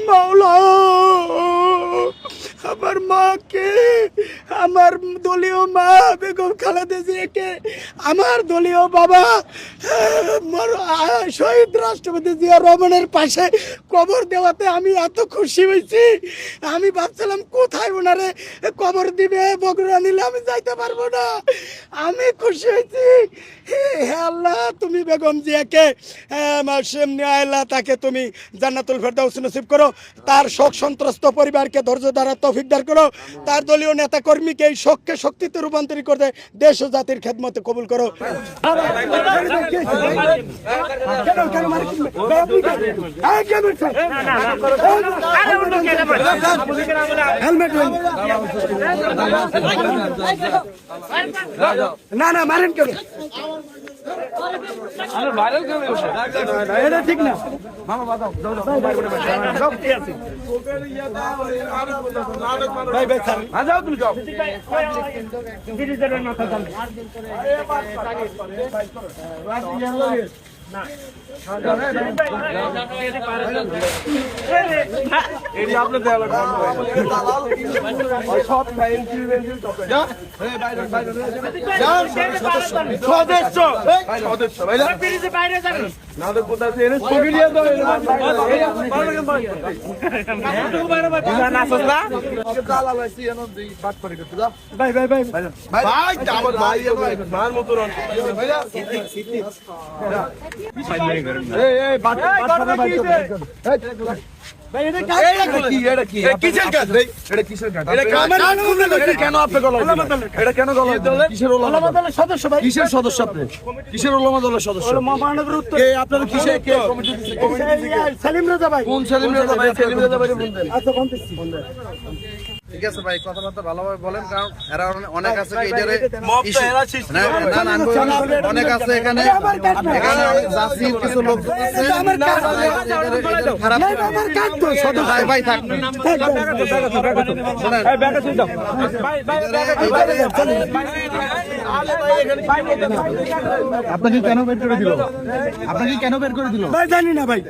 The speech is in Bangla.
মাওলা আমার মাকে, আমার দলীয় মা বেগম খালেদা জিয়াকে, আমার দলীয় বাবা শহীদ রাষ্ট্রপতি জিয়া রহমানের পাশে কবর দেওয়াতে আমি এত খুশি হয়েছি। আমি ভাবছিলাম কোথায় ওনারে কবর দিবে, বগুড়া নিলে আমি যাইতে পারবো না। আমি খুশি হয়েছি। হে আল্লাহ, তুমি বেগম জিয়াকে আল্লাহ তাকে তুমি জান্নাতুল ফেরদাউস নসিব করো, তার শোক সন্ত্রস্ত পরিবারকে ধৈর্য দ্বারা তৌফিক দান করো, তার দলীয় নেতা কর্মীকে এই শোককে শক্তিতে রূপান্তরিত করে দেশ ও জাতির খেদমতে কবুল করো। না না মারেন কেন, এটা ঠিক না। কিসের সদস্য আপনি? কিসের ওলামা দলের সদস্য? আপনার কিসের সালিম রাজা ভাই। কোন সালিম রাজা ভাই? সালিম রাজা ভাই ঠিক আছে ভাই, কথাবার্তা ভালোভাবে বলেন, কারণ এরা অনেক আছে অনেক আছে এখানে জাসির কিছু লোক খারাপ ভাই থাক। আপনাকে কেন বের করে দিল? আপনাকে কেন বের করে দিল? জানি না ভাই।